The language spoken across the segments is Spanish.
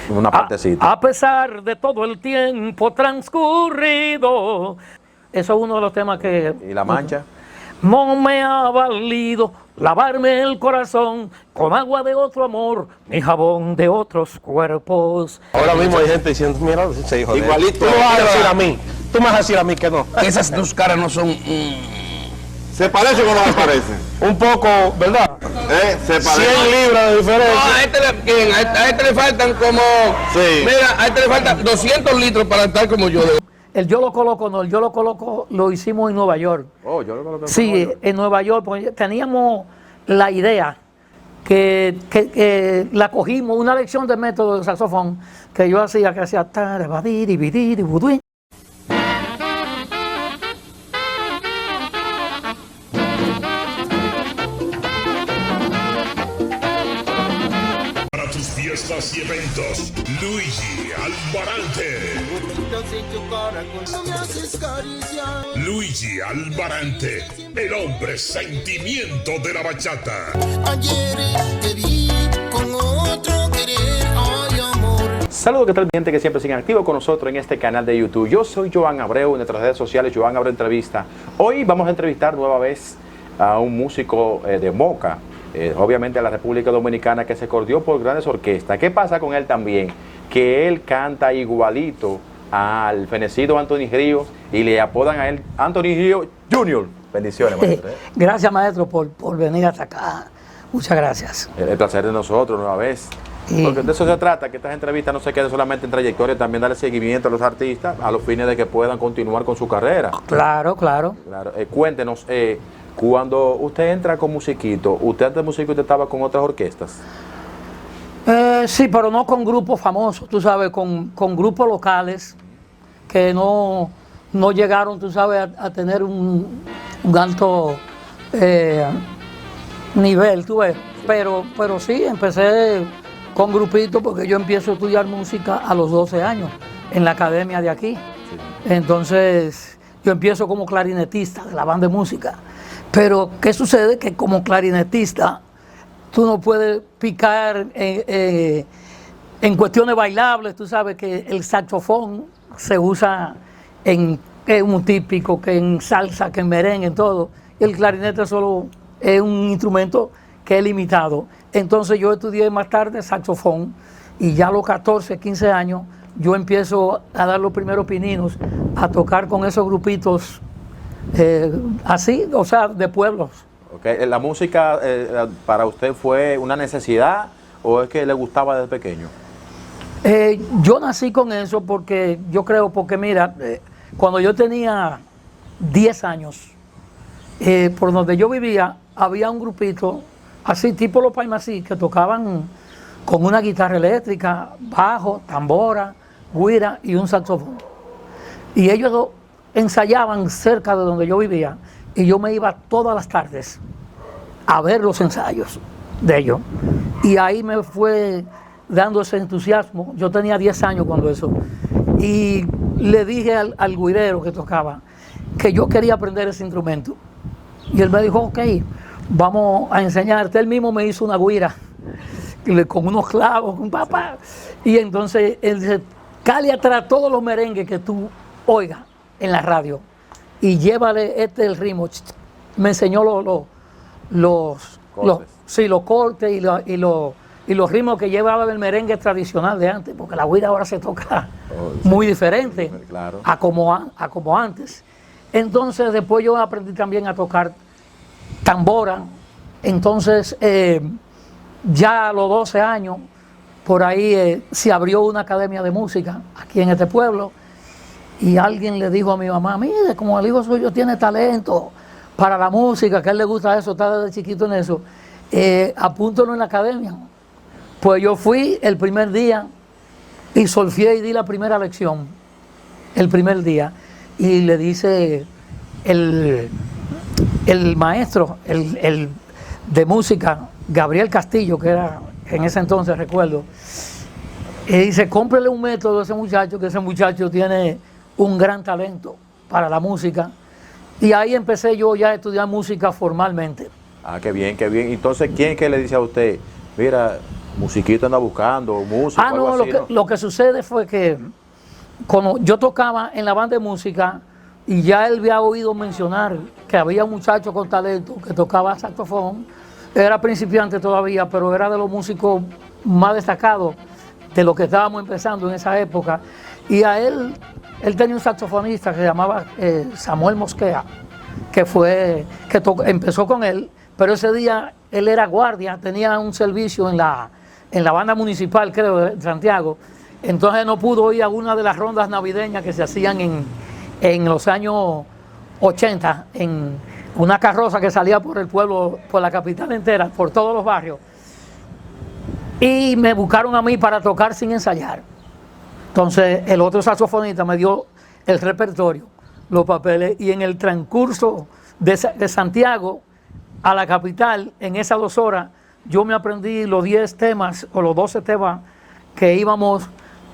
Una partecita. A pesar de todo el tiempo transcurrido. Eso es uno de los temas que... ¿Y La Mancha? No me ha valido lavarme el corazón con agua de otro amor, ni jabón de otros cuerpos. Ahora mismo hay gente diciendo, mira, ese hijo igualito. Tú me vas a decir a mí, tú me vas a decir a mí que no. Esas dos caras no son... ¿Se parece o no se parece? Un poco, ¿verdad? Se 100 parece. libras de diferencia. No, a este le faltan como... Sí. Mira, a este le faltan 200 litros para estar como yo. El Yo Lo Coloco, no, el Yo Lo Coloco lo hicimos en Nueva York. Oh, yo lo coloqué. Sí, en Nueva York, porque teníamos la idea que la cogimos, una lección de método de saxofón que yo hacía, que hacía tarabadiribidiribudui. Para tus fiestas y eventos, Luigi Albarante. Luigi Albarante, el hombre sentimiento de la bachata. Ayer te vi con otro querer, ay amor. Saludos, ¿qué tal, gente que siempre siguen activos con nosotros en este canal de YouTube? Yo soy Joan Abreu, en nuestras redes sociales, Joan Abreu Entrevista. Hoy vamos a entrevistar nueva vez a un músico de Moca, obviamente a la República Dominicana, que se cordió por grandes orquestas. ¿Qué pasa con él también? Que él canta igualito al fenecido Anthony Ríos y le apodan a él Anthony Ríos Jr. Bendiciones, maestro. Gracias, maestro, por venir hasta acá. Muchas gracias. El placer de nosotros, nueva vez. Porque de eso se trata, que estas entrevistas no se queden solamente en trayectoria, también darle seguimiento a los artistas a los fines de que puedan continuar con su carrera. Claro, claro. Cuéntenos, cuando usted entra con musiquito, ¿usted antes de musiquito usted estaba con otras orquestas? Sí, pero no con grupos famosos, tú sabes, con grupos locales que no llegaron, tú sabes, a tener un alto nivel, tú ves. Pero sí, empecé con grupitos porque yo empiezo a estudiar música a los 12 años en la academia de aquí. Sí. Entonces, yo empiezo como clarinetista de la banda de música. Pero, ¿qué sucede? Que como clarinetista, tú no puedes picar en cuestiones bailables. Tú sabes que el saxofón se usa en un típico, que en salsa, que en merengue, en todo. Y el clarinete solo es un instrumento que es limitado. Entonces yo estudié más tarde saxofón y ya a los 14, 15 años yo empiezo a dar los primeros pininos, a tocar con esos grupitos así, o sea, de pueblos. Okay. ¿La música para usted fue una necesidad o es que le gustaba desde pequeño? Yo nací con eso porque yo creo, porque mira, cuando yo tenía 10 años, por donde yo vivía, había un grupito, así tipo los Paimasí, que tocaban con una guitarra eléctrica, bajo, tambora, güira y un saxofón. Y ellos ensayaban cerca de donde yo vivía y yo me iba todas las tardes a ver los ensayos de ellos. Y ahí me fue dando ese entusiasmo. Yo tenía 10 años cuando eso. Y le dije al güirero que tocaba que yo quería aprender ese instrumento. Y él me dijo, ok, vamos a enseñarte. Él mismo me hizo una güira con unos clavos, con papá. Y entonces él dice, cale atrás todos los merengues que tú oigas en la radio y llévale el ritmo. Me enseñó los cortes y los ritmos que llevaba el merengue tradicional de antes, porque la güira ahora se toca muy diferente, claro, a como antes. Entonces después yo aprendí también a tocar tambora. Entonces ya a los 12 años por ahí se abrió una academia de música aquí en este pueblo y alguien le dijo a mi mamá, mire, como el hijo suyo tiene talento para la música, que a él le gusta eso, está desde chiquito en eso, apúntalo en la academia. Pues yo fui el primer día y solfié y di la primera lección el primer día y le dice el maestro, el de música, Gabriel Castillo, que era en ese entonces, recuerdo, y dice, cómprele un método a ese muchacho, que ese muchacho tiene un gran talento para la música. Y ahí empecé yo ya a estudiar música formalmente. Ah, qué bien, qué bien. Entonces, ¿quién que le dice a usted, mira, Musiquito anda buscando, músico, Ah, algo no, así, lo que sucede fue que cuando yo tocaba en la banda de música y ya él había oído mencionar que había un muchacho con talento que tocaba saxofón, era principiante todavía, pero era de los músicos más destacados de los que estábamos empezando en esa época. Y a él tenía un saxofonista que se llamaba Samuel Mosquea, empezó con él, pero ese día él era guardia, tenía un servicio en la banda municipal, creo, de Santiago. Entonces no pudo ir a una de las rondas navideñas que se hacían en los años 80, en una carroza que salía por el pueblo, por la capital entera, por todos los barrios. Y me buscaron a mí para tocar sin ensayar. Entonces el otro saxofonista me dio el repertorio, los papeles, y en el transcurso de Santiago a la capital, en esas 2 horas, yo me aprendí los 10 temas o los 12 temas que íbamos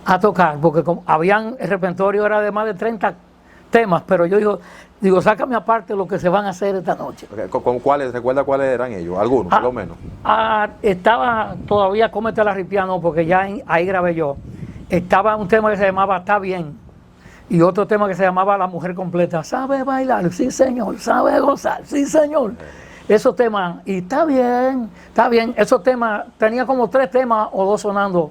a tocar, porque el repertorio era de más de 30 temas, pero yo digo, sácame aparte lo que se van a hacer esta noche. ¿Con cuáles? ¿Recuerda cuáles eran ellos? Algunos, por lo menos. Estaba todavía Cómete la Ripiano, porque ya ahí grabé yo. Estaba un tema que se llamaba Está Bien, y otro tema que se llamaba La Mujer Completa. ¿Sabe bailar? Sí, señor. ¿Sabe gozar? Sí, señor. Esos temas, y está bien. Esos temas, tenía como 3 temas o 2 sonando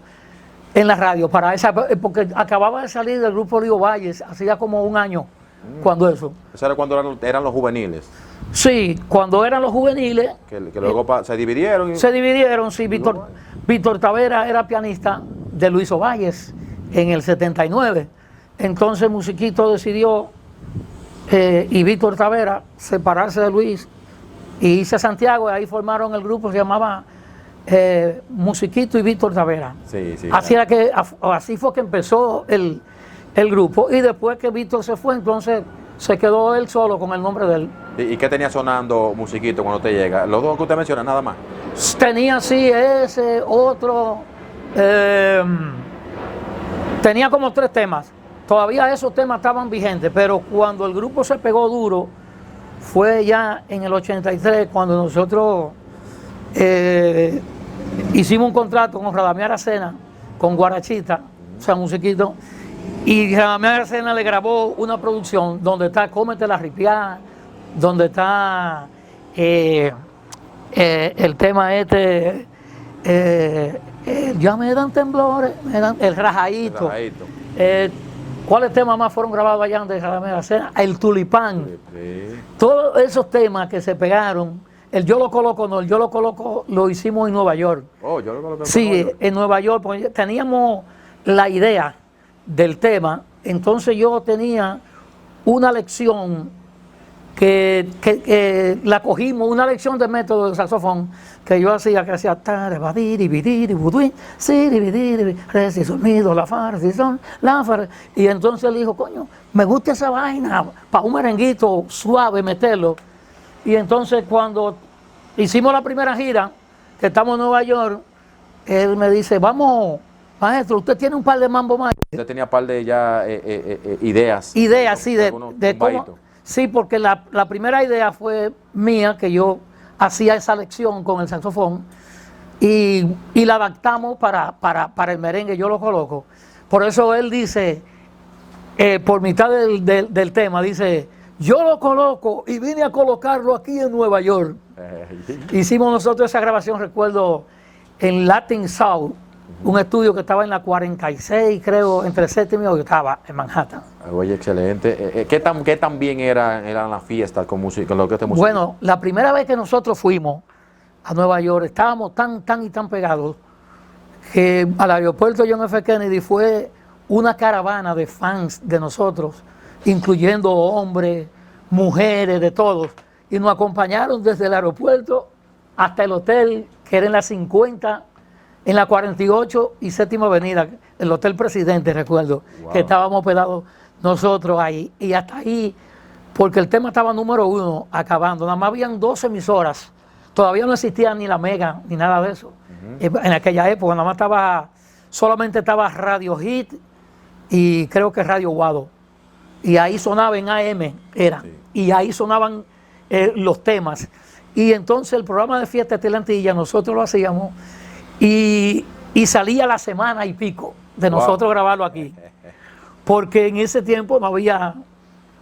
en la radio para esa, porque acababa de salir del grupo Río Valles, hacía como un año cuando eso. Eso era cuando eran los juveniles. Sí, cuando eran los juveniles. Que luego se dividieron. Se dividieron, sí. Víctor Tavera era pianista de Luis Ovalles en el 79. Entonces Musiquito decidió, y Víctor Tavera, separarse de Luis y irse a Santiago, y ahí formaron el grupo, se llamaba Musiquito y Víctor Tavera. Sí. Así fue que empezó el grupo, y después que Víctor se fue, entonces se quedó él solo con el nombre de él. ¿Y qué tenía sonando Musiquito cuando te llega? Los 2 que usted menciona, nada más. Tenía sí ese, otro, tenía como 3 temas. Todavía esos temas estaban vigentes, pero cuando el grupo se pegó duro, fue ya en el 83, cuando nosotros hicimos un contrato con Radamés Aracena, con Guarachita, o sea, Musiquito, y Radamés Aracena le grabó una producción donde está Cómete la Ripiá, donde está el tema ya me dan temblores, el Rajadito. ¿Cuáles temas más fueron grabados allá de Radamés Aracena? El Tulipán. Todos esos temas que se pegaron, el Yo lo coloco, no, el Yo lo coloco lo hicimos en Nueva York. Oh, yo lo coloco en Nueva York, porque teníamos la idea del tema, entonces yo tenía una lección que la cogimos, una lección de método de saxofón que yo hacía, que hacía resi, sonido, la far, si son, la far, y entonces él dijo, coño, me gusta esa vaina, para un merenguito suave meterlo. Y entonces cuando hicimos la primera gira, que estamos en Nueva York, él me dice, vamos, maestro, usted tiene un par de mambo más. Usted tenía un par de ya ideas. Ideas, sí, de cómo. Sí, porque la primera idea fue mía, que yo hacía esa lección con el saxofón, y la adaptamos para el merengue, yo lo coloco. Por eso él dice, por mitad del tema, dice, yo lo coloco y vine a colocarlo aquí en Nueva York. Hicimos nosotros esa grabación, recuerdo, en Latin South, un estudio que estaba en la 46, creo, entre 7º y 8º, en Manhattan. Oye, excelente. ¿Qué tan bien eran las fiestas con música, con lo que te música? Bueno, la primera vez que nosotros fuimos a Nueva York, estábamos tan pegados que al aeropuerto John F. Kennedy fue una caravana de fans de nosotros, incluyendo hombres, mujeres, de todos, y nos acompañaron desde el aeropuerto hasta el hotel, que era en la 50, en la 48 y 7ª Avenida, el Hotel Presidente, recuerdo, que estábamos hospedados nosotros ahí, y hasta ahí, porque el tema estaba número 1, acabando, nada más habían 2 emisoras, todavía no existía ni la Mega, ni nada de eso, en aquella época, nada más solamente estaba Radio Hit, y creo que Radio Guado, y ahí sonaba en AM, y ahí sonaban los temas, y entonces el programa de fiesta de Telantilla, nosotros lo hacíamos, y salía la semana y pico de nosotros grabarlo aquí. Porque en ese tiempo no había...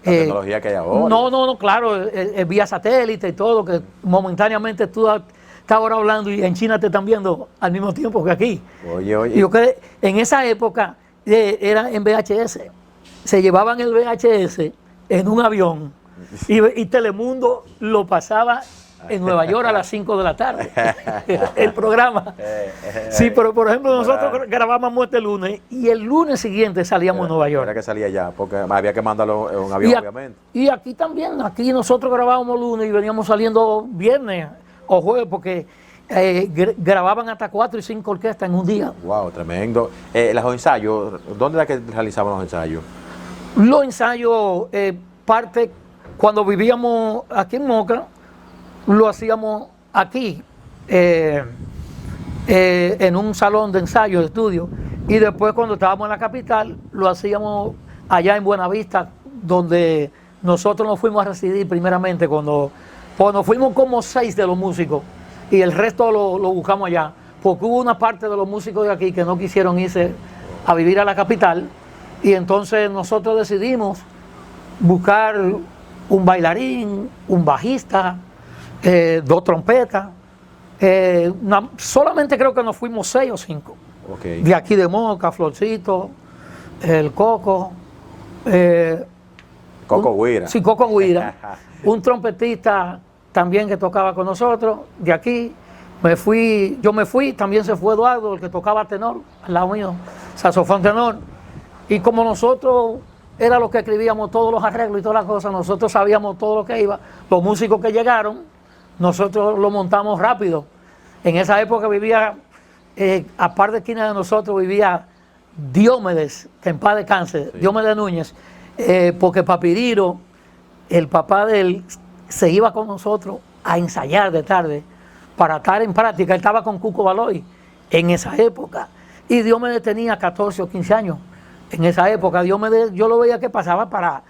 La tecnología que hay ahora. No, claro, vía satélite y todo, que momentáneamente tú estás ahora hablando y en China te están viendo al mismo tiempo que aquí. Oye. Y yo que en esa época era en VHS. Se llevaban el VHS en un avión y Telemundo lo pasaba en Nueva York a las 5 de la tarde, el programa. Sí, pero por ejemplo nosotros grabábamos este lunes y el lunes siguiente salíamos a Nueva York. Era que salía ya, porque había que mandarlo en un avión, obviamente. Y aquí también, aquí nosotros grabábamos lunes y veníamos saliendo viernes o jueves, porque grababan hasta 4 y 5 orquestas en un día. Wow, tremendo. Los ensayos, ¿dónde era que realizaban los ensayos? Los ensayos, parte, cuando vivíamos aquí en Moca, lo hacíamos aquí, en un salón de ensayo, de estudio, y después cuando estábamos en la capital, lo hacíamos allá en Buenavista, donde nosotros nos fuimos a residir primeramente, cuando fuimos como 6 de los músicos, y el resto lo buscamos allá, porque hubo una parte de los músicos de aquí que no quisieron irse a vivir a la capital, y entonces nosotros decidimos buscar un bailarín, un bajista, 2 trompetas, solamente creo que nos fuimos 6 o 5. Okay. De aquí de Moca, Florcito, el Coco. Coco Guira. Sí, Coco Guira. Un trompetista también que tocaba con nosotros, de aquí. Yo me fui, también se fue Eduardo, el que tocaba tenor, al lado mío, saxofón tenor. Y como nosotros era lo que escribíamos todos los arreglos y todas las cosas, nosotros sabíamos todo lo que iba. Los músicos que llegaron, nosotros lo montamos rápido. En esa época vivía, a par de esquina de nosotros, vivía Diomedes, que en paz descanse, sí. Diomedes Núñez, porque Papiriro, el papá de él, se iba con nosotros a ensayar de tarde para estar en práctica. Él estaba con Cuco Baloy en esa época. Y Diomedes tenía 14 o 15 años. En esa época, Diomedes, yo lo veía que pasaba para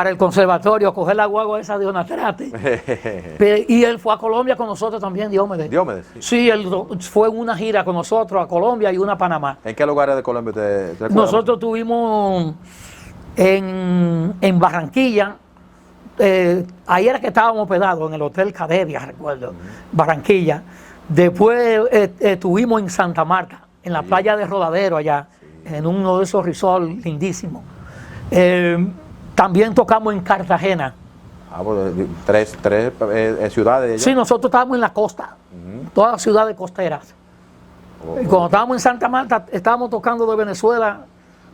el conservatorio, a coger la guagua esa de Onatrate. Y él fue a Colombia con nosotros también, Diomedes. ¿Diomedes? Sí, él fue en una gira con nosotros a Colombia y una a Panamá. ¿En qué lugares de Colombia te recuerdas? Nosotros tuvimos en Barranquilla, ahí era que estábamos hospedados, en el Hotel Cadevia, recuerdo, Barranquilla. Después estuvimos en Santa Marta, en la playa de Rodadero allá, en uno de esos resorts lindísimos. También tocamos en Cartagena. Pues, tres ciudades de allá. Sí, nosotros estábamos en la costa, todas las ciudades costeras. Y cuando estábamos en Santa Marta, estábamos tocando de Venezuela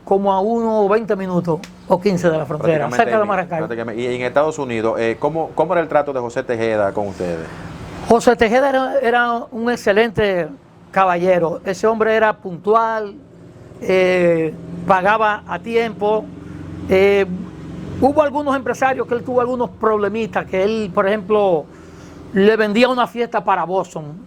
como a unos 20 minutos o 15 de la frontera, cerca de Maracaibo. Y en Estados Unidos, ¿cómo era el trato de José Tejeda con ustedes? José Tejeda era un excelente caballero. Ese hombre era puntual, pagaba a tiempo. Hubo algunos empresarios que él tuvo algunos problemitas, que él, por ejemplo, le vendía una fiesta para Boston.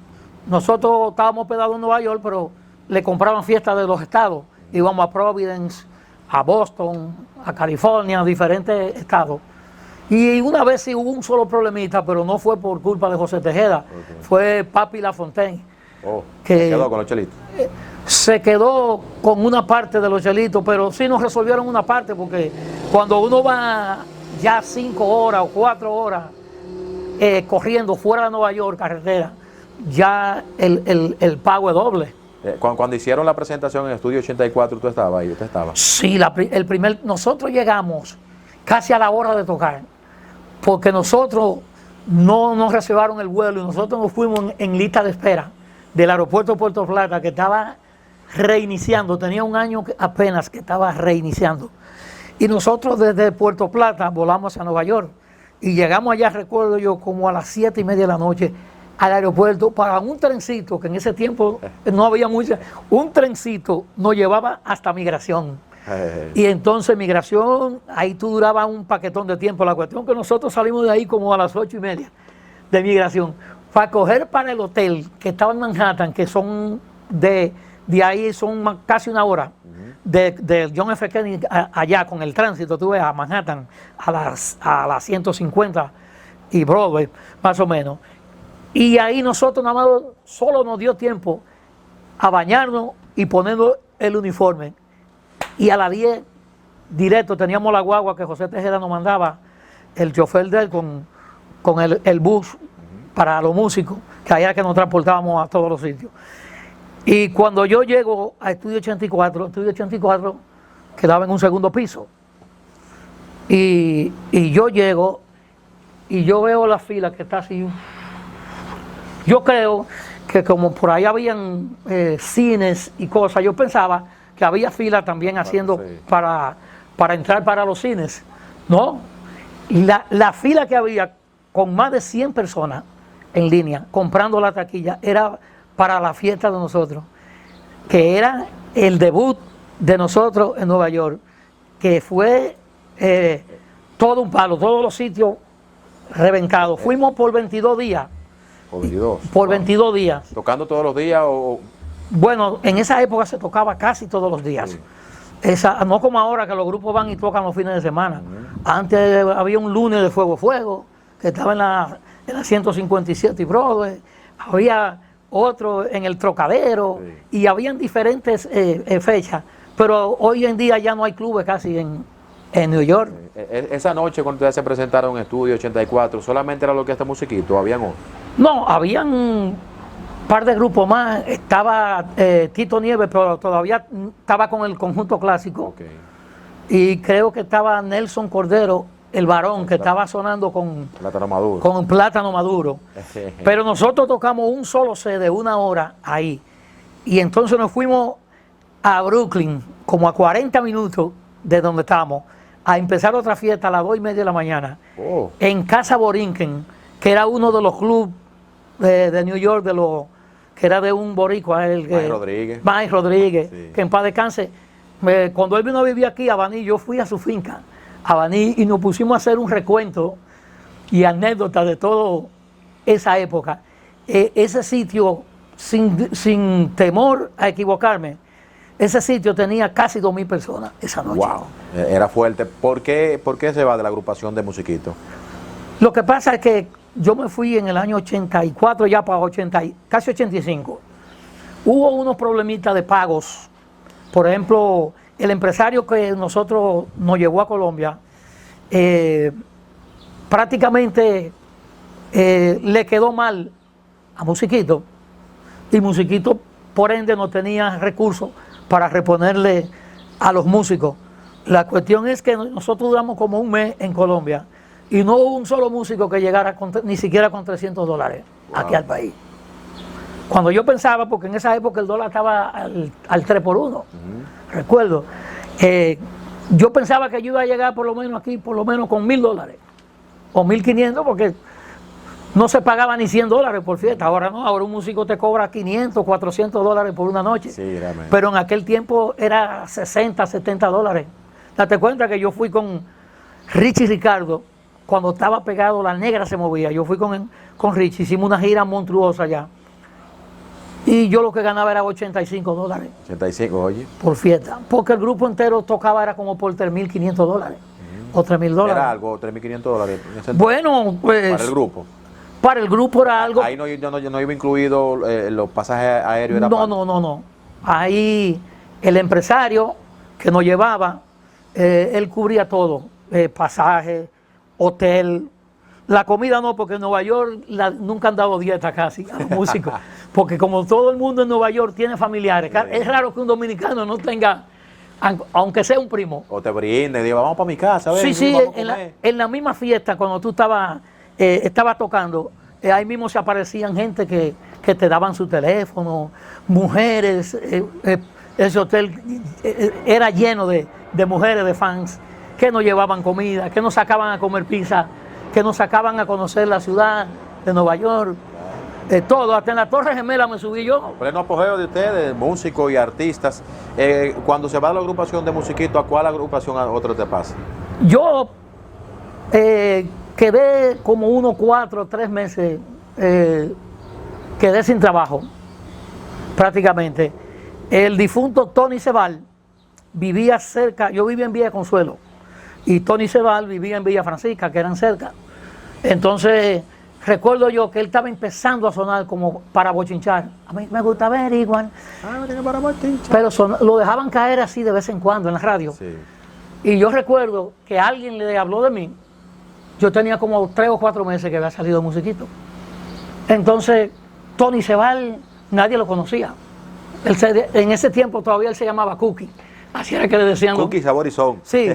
Nosotros estábamos hospedados en Nueva York, pero le compraban fiestas de los estados. Íbamos a Providence, a Boston, a California, a diferentes estados. Y una vez sí hubo un solo problemita, pero no fue por culpa de José Tejeda, fue Papi Lafontaine. Que se quedó con los chelitos. Se quedó con una parte de los chelitos, pero sí nos resolvieron una parte, porque cuando uno va ya 5 horas o 4 horas corriendo fuera de Nueva York, carretera, ya el pago es doble. Cuando hicieron la presentación en el Estudio 84, ¿tú estabas ahí? ¿Usted estaba? Sí, nosotros llegamos casi a la hora de tocar, porque nosotros no nos reservaron el vuelo y nosotros nos fuimos en lista de espera del aeropuerto de Puerto Plata, que estaba reiniciando, tenía un año apenas que estaba reiniciando. Y nosotros desde Puerto Plata volamos a Nueva York y llegamos allá, recuerdo yo, como a las 7:30 de la noche al aeropuerto para un trencito, que en ese tiempo no había mucha, un trencito nos llevaba hasta migración. Y entonces migración, ahí tú durabas un paquetón de tiempo. La cuestión que nosotros salimos de ahí como a las 8:30 de migración, para coger para el hotel que estaba en Manhattan, que son de ahí son casi una hora, de John F. Kennedy allá con el tránsito, tú ves a Manhattan a las 150 y Broadway, más o menos. Y ahí nosotros nada más solo nos dio tiempo a bañarnos y ponernos el uniforme. Y a las 10, directo, teníamos la guagua que José Tejeda nos mandaba, el chofer de él con el bus para los músicos, que allá que nos transportábamos a todos los sitios. Y cuando yo llego a Estudio 84 quedaba en un segundo piso. Y yo llego y yo veo la fila que está así. Yo creo que como por ahí habían cines y cosas, yo pensaba que había fila también haciendo sí. para entrar para los cines, ¿no? Y la fila que había con más de 100 personas en línea comprando la taquilla era para la fiesta de nosotros, que era el debut de nosotros en Nueva York, que fue todo un palo, todos los sitios reventados. Fuimos por 22 días. Por 22. Por 22 días. ¿Tocando todos los días o...? Bueno, en esa época se tocaba casi todos los días. Sí. No como ahora que los grupos van y tocan los fines de semana. Antes había un lunes de Fuego, que estaba en la 157 y Broadway. Había otro en el Trocadero, sí. Y habían diferentes fechas. Pero hoy en día ya no hay clubes casi en New York. Esa noche cuando ustedes se presentaron en Estudio 84, ¿solamente era lo que este musiquito? ¿Habían otro? No, habían un par de grupos más. Estaba Tito Nieves, pero todavía estaba con el conjunto clásico. Okay. Y creo que estaba Nelson Cordero, el varón, que estaba sonando con Plátano Maduro. con Plátano Maduro. Pero nosotros tocamos un solo set de 1 hora ahí. Y entonces nos fuimos a Brooklyn, como a 40 minutos de donde estábamos, a empezar otra fiesta a las 2:30 de la mañana, Oh. en Casa Borinquen, que era uno de los clubes de New York, que era de un boricua, Mike Rodríguez. Mike Rodríguez, Sí. que en paz descanse. Cuando él vino a vivir aquí a Baní, yo fui a su finca, a Baní, y nos pusimos a hacer un recuento y anécdotas de toda esa época. Ese sitio, sin temor a equivocarme, ese sitio tenía casi 2.000 personas esa noche. Wow, era fuerte. ¿Por qué se va de la agrupación de Musiquito? Lo que pasa es que yo me fui en el año 84, ya para casi 85. Hubo unos problemitas de pagos. Por ejemplo, el empresario que nosotros nos llevó a Colombia, prácticamente le quedó mal a Musiquito. Y Musiquito, por ende, no tenía recursos para reponerle a los músicos. La cuestión es que nosotros duramos como un mes en Colombia y no hubo un solo músico que llegara ni siquiera con $300 aquí al país. Cuando yo pensaba, porque en esa época el dólar estaba al 3 por 1, recuerdo, yo pensaba que yo iba a llegar por lo menos aquí, por lo menos con $1.000 o 1.500, porque no se pagaba ni $100 por fiesta. Ahora no, ahora un músico te cobra $500, $400 por una noche. Sí, realmente. Pero en aquel tiempo era $60, $70. Date cuenta que yo fui con Richie Ricardo, cuando estaba pegado La Negra se movía. Yo fui con Richie, hicimos una gira monstruosa allá. Y yo lo que ganaba era $85 85, oye. por fiesta. Porque el grupo entero tocaba era como por $3.500 o $3.000. Era algo, $3.500. Bueno, pues Para el grupo. Para el grupo era algo. Ahí no iba incluido los pasajes aéreos. Era No. Ahí el empresario que nos llevaba, él cubría todo: pasaje, hotel. La comida no, porque en Nueva York nunca han dado dieta casi a los músicos. Porque como todo el mundo en Nueva York tiene familiares, es raro que un dominicano no tenga, aunque sea un primo. O te brinden, digo, vamos para mi casa. Sí, vamos a en comer. la misma fiesta, cuando tú estabas tocando, ahí mismo se aparecían gente que te daban su teléfono, mujeres. Ese hotel era lleno de mujeres, de fans, que nos llevaban comida, que nos sacaban a comer pizza, que nos sacaban a conocer la ciudad de Nueva York. Todo, hasta en la Torre Gemela me subí yo. Pleno apogeo de ustedes, músicos y artistas. Cuando se va a la agrupación de Musiquito, ¿a cuál agrupación a otra te pasa? Yo quedé como 1, 4, 3 meses, quedé sin trabajo, prácticamente. El difunto Tony Sebal vivía cerca, yo vivía en Villa Consuelo, y Tony Sebal vivía en Villa Francisca, que eran cerca. Entonces recuerdo yo que él estaba empezando a sonar como para bochinchar. A mí me gusta ver igual. Pero lo dejaban caer así de vez en cuando en la radio. Sí. Y yo recuerdo que alguien le habló de mí. Yo tenía como 3 o 4 meses que había salido musiquito. Entonces, Tony Sebal, nadie lo conocía. En ese tiempo todavía él se llamaba Cookie. Así era que le decían. Cookie, sabor y son. Sí.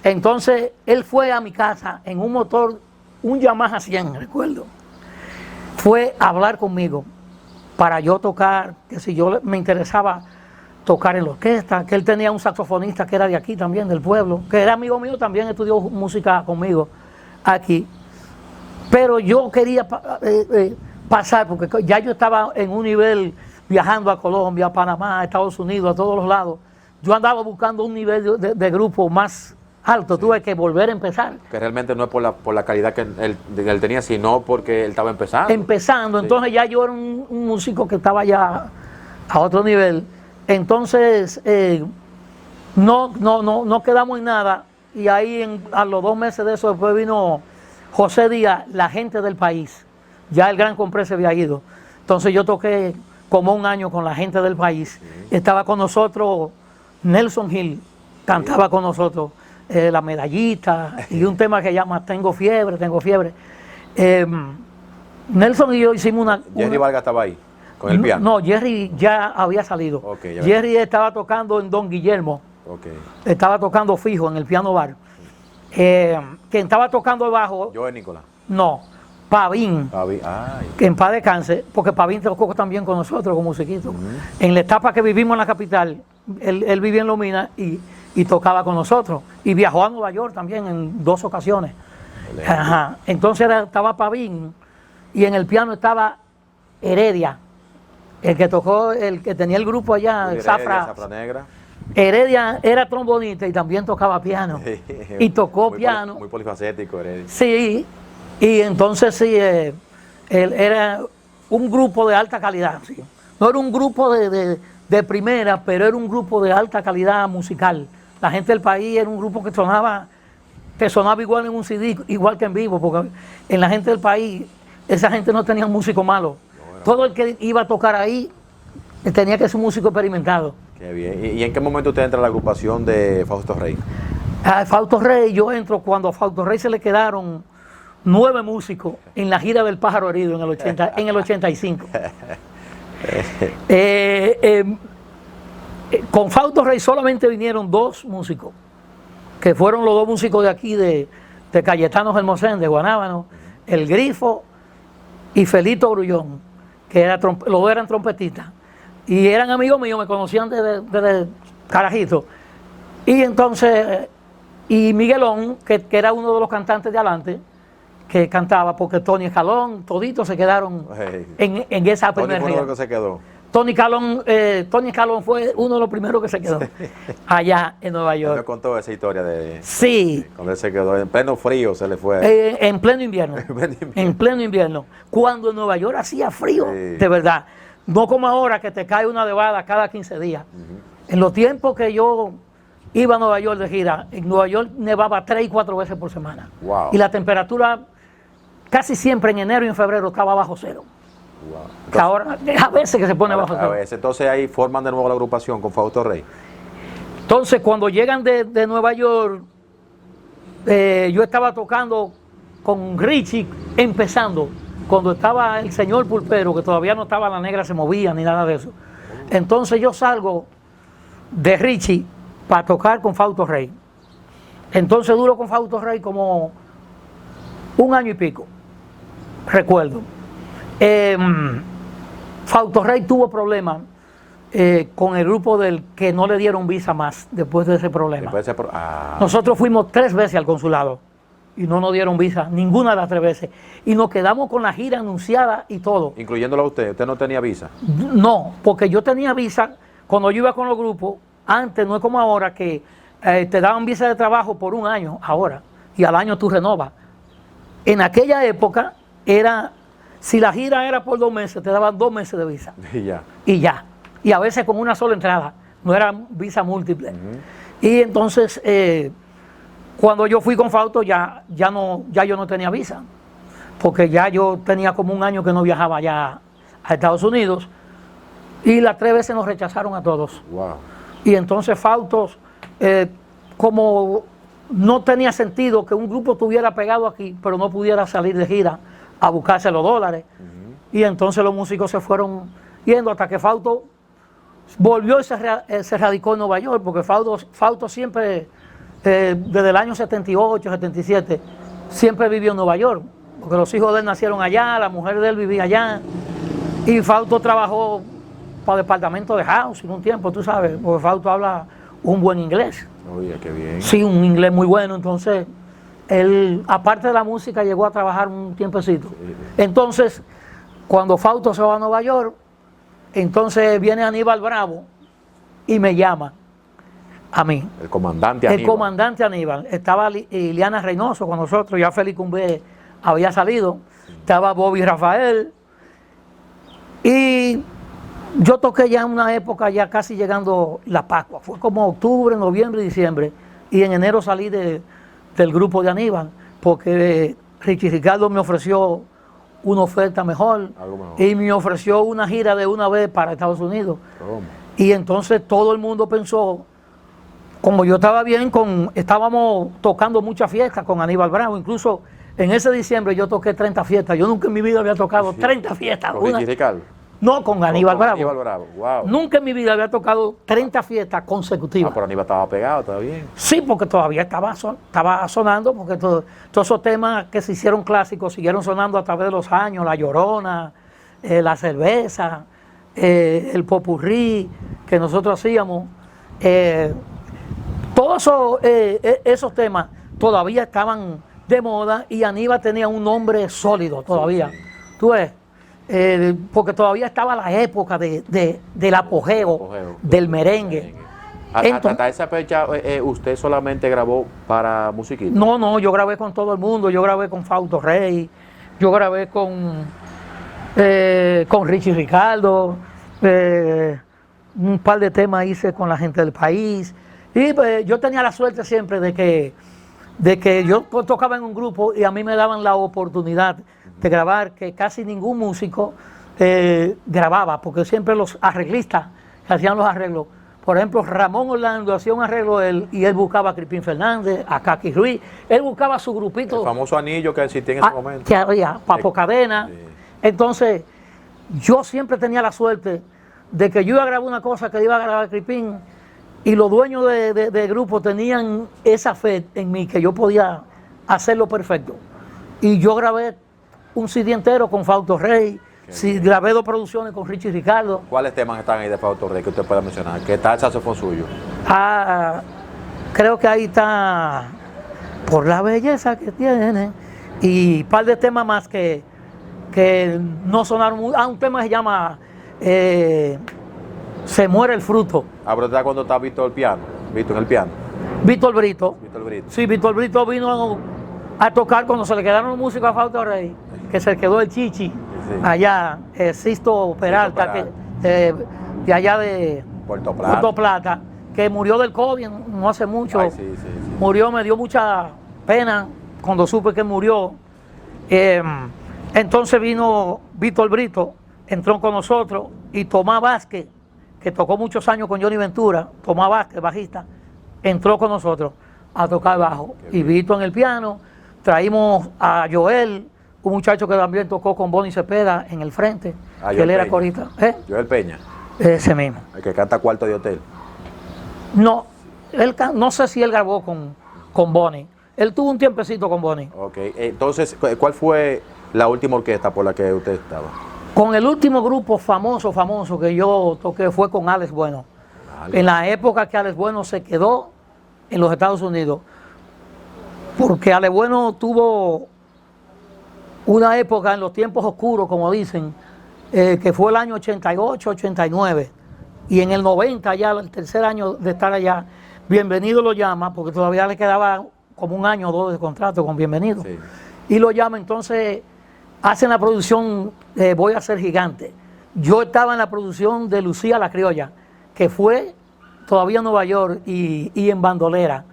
Entonces, él fue a mi casa en un motor, un Yamaha 100, recuerdo. Fue a hablar conmigo para yo tocar, que si yo me interesaba tocar en la orquesta, que él tenía un saxofonista que era de aquí también, del pueblo, que era amigo mío, también estudió música conmigo aquí. Pero yo quería pasar, porque ya yo estaba en un nivel viajando a Colombia, a Panamá, a Estados Unidos, a todos los lados. Yo andaba buscando un nivel de grupo más alto, sí. Tuve que volver a empezar. Que realmente no es por la calidad que él tenía, sino porque él estaba empezando. Empezando, sí. Entonces ya yo era un músico que estaba ya a otro nivel. Entonces, no quedamos en nada. Y ahí a los 2 meses de eso después vino José Díaz, la gente del país. Ya el Gran Compré se había ido. Entonces yo toqué como 1 año con la gente del país. Sí. Estaba con nosotros Nelson Gil, cantaba sí. Con nosotros La Medallita y un tema que llama Tengo Fiebre, Tengo Fiebre. Nelson y yo hicimos una... Jerry Vargas estaba ahí, con el piano. No, Jerry ya había salido. Okay, Jerry estaba tocando en Don Guillermo. Okay. Estaba tocando fijo en el piano bar. Quien estaba tocando bajo... Joe Nicolás. No, Pavín. Ay. Que en paz descanse, porque Pavín tocó también con nosotros, con musiquito. En la etapa que vivimos en la capital, él vivía en Lomina y tocaba con nosotros. Y viajó a Nueva York también en 2 ocasiones. Ajá. Entonces estaba Pavín y en el piano estaba Heredia, el que tocó, el que tenía el grupo allá, Heredia, Zafra Negra. Heredia era trombonista y también tocaba piano. Y tocó piano. Muy polifacético, Heredia. Sí, y entonces sí, él era un grupo de alta calidad. Sí. No era un grupo de primera, pero era un grupo de alta calidad musical. La gente del país era un grupo que sonaba igual en un CD, igual que en vivo, porque en la gente del país, esa gente no tenía músico malo. Todo el que iba a tocar ahí tenía que ser un músico experimentado. Qué bien. ¿Y en qué momento usted entra a la agrupación de Fausto Rey? A Fausto Rey, yo entro cuando a Fausto Rey se le quedaron 9 músicos en la gira del Pájaro Herido en el 85. Con Fausto Rey solamente vinieron 2 músicos, que fueron los 2 músicos de aquí, de Cayetano Hermosén, de Guanábano, El Grifo y Felito Grullón, que los 2 eran trompetistas. Y eran amigos míos, me conocían desde carajito. Y entonces, y Miguelón, que era uno de los cantantes de adelante, que cantaba, porque Tony Escalón, toditos se quedaron en esa primera gira. ¿Tony se quedó? Tony Escalón fue uno de los primeros que se quedó allá en Nueva York. Me contó esa historia de... Sí. Cuando él se quedó, en pleno frío se le fue. En pleno invierno. En pleno invierno. Cuando en Nueva York hacía frío, sí. De verdad. No como ahora que te cae una nevada cada 15 días. En los tiempos que yo iba a Nueva York de gira, en Nueva York nevaba 3 y 4 veces por semana. Wow. Y la temperatura casi siempre en enero y en febrero estaba bajo 0. Wow. Entonces, que ahora, a veces que se pone bajo 0. A veces. Entonces ahí forman de nuevo la agrupación con Fausto Rey. Entonces cuando llegan de Nueva York, yo estaba tocando con Richie, empezando. Cuando estaba el señor Pulpero, que todavía no estaba La Negra Se Movía ni nada de eso. Entonces yo salgo de Richie para tocar con Fausto Rey. Entonces duro con Fausto Rey como 1 año y pico, recuerdo. Fausto Rey tuvo problemas con el grupo del que no le dieron visa más después de ese problema. Nosotros fuimos 3 veces al consulado y no nos dieron visa, ninguna de las 3 veces. Y nos quedamos con la gira anunciada y todo. Incluyéndolo a usted, ¿usted no tenía visa? No, porque yo tenía visa cuando yo iba con los grupos. Antes no es como ahora que te daban visa de trabajo por 1 año, ahora, y al año tú renovas. En aquella época era, si la gira era por 2 meses, te daban 2 meses de visa. Y ya. Y ya. Y a veces con una sola entrada, no era visa múltiple. Y entonces, cuando yo fui con Fausto, ya yo no tenía visa. porque ya yo tenía como un año que no viajaba ya a Estados Unidos, y las 3 veces nos rechazaron a todos. Wow. Y entonces Fausto, como no tenía sentido que un grupo estuviera pegado aquí, pero no pudiera salir de gira a buscarse los dólares. Y entonces los músicos se fueron yendo hasta que Fausto volvió y se radicó en Nueva York, porque Fausto siempre, desde el año 78, 77, siempre vivió en Nueva York, porque los hijos de él nacieron allá, la mujer de él vivía allá, y Fausto trabajó para el departamento de housing un tiempo, tú sabes, porque Fausto habla un buen inglés. Oye, qué bien. Sí, un inglés muy bueno, entonces él, aparte de la música, llegó a trabajar un tiempecito. Entonces, cuando Fausto se va a Nueva York, entonces viene Aníbal Bravo y me llama a mí. El comandante Aníbal. El comandante Aníbal. Estaba Ileana Reynoso con nosotros, ya Félix Cumbé había salido, estaba Bobby Rafael, y yo toqué ya en una época, ya casi llegando la Pascua, fue como octubre, noviembre y diciembre, y en enero salí del grupo de Aníbal, porque Richie Ricardo me ofreció una oferta mejor, y me ofreció una gira de una vez para Estados Unidos. ¿Cómo? Y entonces todo el mundo pensó, como yo estaba bien, estábamos tocando muchas fiestas con Aníbal Bravo, incluso en ese diciembre yo toqué 30 fiestas, yo nunca en mi vida había tocado 30 fiestas. ¿Con Richie Ricardo? No, con Aníbal Bravo. Aníbal Bravo, wow. Nunca en mi vida había tocado 30 fiestas consecutivas. Ah, pero Aníbal estaba pegado, está bien. Sí, porque todavía estaba sonando, porque todos esos temas que se hicieron clásicos siguieron sonando a través de los años, La Llorona, la cerveza, el popurrí que nosotros hacíamos. Todos esos temas todavía estaban de moda y Aníbal tenía un nombre sólido todavía. Sí. Tú ves, porque todavía estaba la época del apogeo del merengue. Hasta esa fecha, ¿usted solamente grabó para Musiquita? No, yo grabé con todo el mundo, yo grabé con Fausto Rey, yo grabé con Richie Ricardo, un par de temas hice con la gente del país, y pues, yo tenía la suerte siempre de que yo tocaba en un grupo y a mí me daban la oportunidad de grabar, que casi ningún músico grababa, porque siempre los arreglistas que hacían los arreglos, por ejemplo, Ramón Orlando hacía un arreglo y él buscaba a Crispín Fernández, a Kaki Ruiz, él buscaba su grupito. El famoso anillo que existía en ese momento. Que había, Papo Cadena. Sí. Entonces, yo siempre tenía la suerte de que yo iba a grabar una cosa que iba a grabar Crispín, y los dueños de grupo tenían esa fe en mí, que yo podía hacerlo perfecto. Y yo grabé un CD entero con Fausto Rey, grabé 2 producciones con Richie Ricardo. ¿Cuáles temas están ahí de Fausto Rey que usted pueda mencionar? ¿Qué tal el saxofón suyo? Creo que ahí está Por la belleza que tiene, y un par de temas más que no sonaron muy. Un tema se llama Se muere el fruto. Pero está cuando está Víctor en el piano. Víctor Brito. Víctor Brito. Sí, Víctor Brito vino a tocar cuando se le quedaron los músicos a Fausto Rey, que se quedó el Chichi, allá, Sisto Peralta, de allá de Puerto Plata, que murió del COVID no hace mucho. Ay, sí. Murió, me dio mucha pena cuando supe que murió. Entonces vino Víctor Brito, entró con nosotros, y Tomás Vázquez, que tocó muchos años con Johnny Ventura, Tomás Vázquez, bajista, entró con nosotros a tocar bajo. Y Víctor en el piano. Traímos a Joel, un muchacho que también tocó con Bonnie Cepeda en el frente, que él era corista. Joel Peña. Ese mismo. El que canta Cuarto de Hotel. No, no sé si él grabó con Bonnie. Él tuvo un tiempecito con Bonnie. Ok, entonces, ¿cuál fue la última orquesta por la que usted estaba? Con el último grupo famoso que yo toqué fue con Alex Bueno. En la época que Alex Bueno se quedó en los Estados Unidos, porque Alex Bueno tuvo una época en los tiempos oscuros, como dicen, que fue el año 88, 89, y en el 90, ya el tercer año de estar allá, Bienvenido lo llama, porque todavía le quedaba como 1 año o 2 de contrato con Bienvenido, sí. Y lo llama, entonces hacen la producción Voy a ser gigante. Yo estaba en la producción de Lucía la Criolla, que fue todavía en Nueva York y en Bandolera.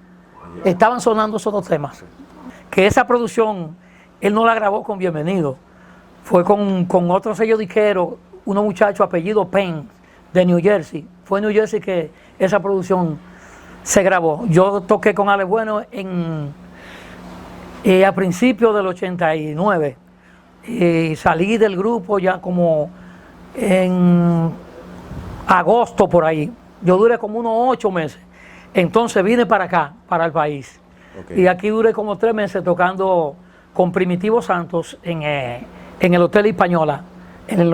Estaban sonando esos 2 temas. Que esa producción él no la grabó con Bienvenido. Fue con otro sello disquero, unos muchachos apellido Penn, de New Jersey. Fue en New Jersey que esa producción se grabó. Yo toqué con Alex Bueno a principios del 89. Salí del grupo ya como en agosto por ahí. Yo duré como unos 8 meses. Entonces vine para acá, para el país. Okay. Y aquí duré como 3 meses tocando con Primitivo Santos en el Hotel Española, en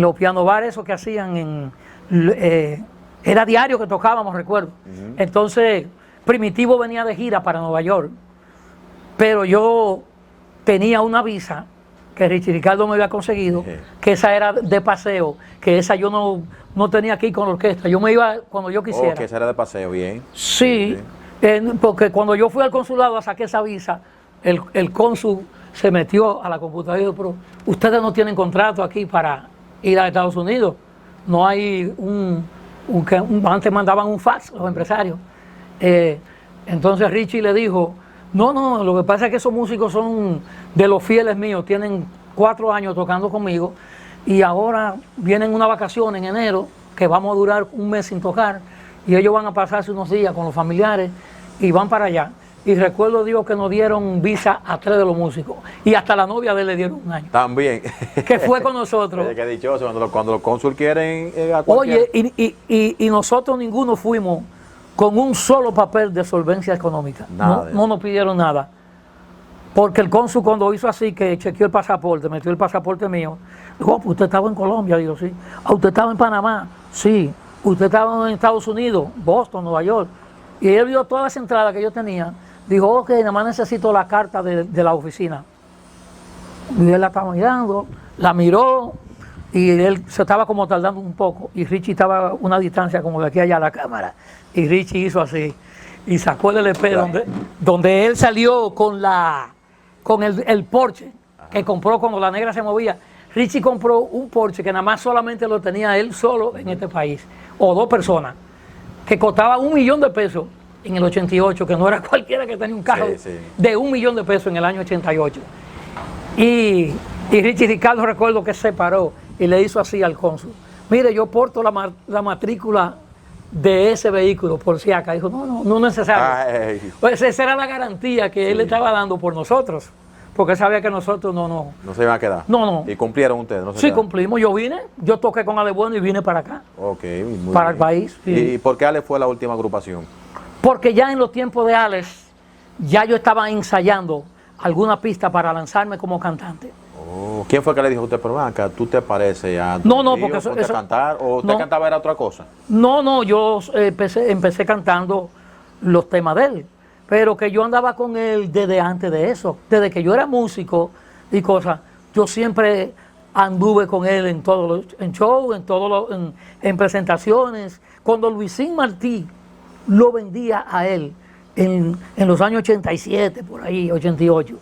los piano bares esos que hacían, era diario que tocábamos, recuerdo. Entonces Primitivo venía de gira para Nueva York, pero yo tenía una visa que Richie Ricardo me había conseguido, que esa era de paseo, que esa yo no tenía que ir con la orquesta, yo me iba cuando yo quisiera. Que esa era de paseo, bien. Sí, porque cuando yo fui al consulado a sacar esa visa, el cónsul se metió a la computadora y dijo, pero ustedes no tienen contrato aquí para ir a Estados Unidos, no hay antes mandaban un fax los empresarios. Entonces Richie le dijo, no, lo que pasa es que esos músicos son de los fieles míos, tienen 4 años tocando conmigo y ahora vienen una vacación en enero que vamos a durar 1 mes sin tocar y ellos van a pasarse unos días con los familiares y van para allá. Y recuerdo, digo, que nos dieron visa a 3 de los músicos y hasta la novia de él le dieron 1 año. También. Que fue con nosotros. Qué dichoso, cuando los cónsul quieren Oye, y nosotros ninguno fuimos con un solo papel de solvencia económica. No nos pidieron nada. Porque el cónsul cuando hizo así, que chequeó el pasaporte, metió el pasaporte mío, dijo, pues usted estaba en Colombia, digo, sí. ¿Usted estaba en Panamá? Sí. ¿Usted estaba en Estados Unidos? Boston, Nueva York. Y él vio todas las entradas que yo tenía. Dijo, ok, nada más necesito la carta de la oficina. Y él la estaba mirando, la miró, y él se estaba como tardando un poco. Y Richie estaba a una distancia como de aquí allá a la cámara. Y Richie hizo así. Y sacó el LP donde él salió con el Porsche que compró cuando la negra se movía. Richie compró un Porsche que nada más solamente lo tenía él solo en este país, o 2 personas, que costaba $1 millón en el 88, que no era cualquiera que tenía un carro de $1 millón en el año 88. Y Richie Ricardo recuerdo que se paró y le hizo así al cónsul, mire, yo porto la matrícula de ese vehículo, por si acá. Dijo, no es necesario. Pues esa era la garantía que él estaba dando por nosotros, porque sabía que nosotros no se iban a quedar. No. ¿Y cumplieron ustedes? Sí, cumplimos. Yo toqué con Ale Bueno y vine para acá. Ok, muy para bien. El país. Sí. ¿Y por qué Ale fue la última agrupación? Porque ya en los tiempos de Alex, ya yo estaba ensayando alguna pista para lanzarme como cantante. ¿Quién fue que le dijo a usted, pero acá, tú te pareces a No, porque eso cantar, o usted cantaba era otra cosa? No, yo empecé cantando los temas de él, pero que yo andaba con él desde antes de eso, desde que yo era músico y cosas, yo siempre anduve con él en todos los shows, en presentaciones. Cuando Luisín Martí lo vendía a él en los años 87, por ahí, 88,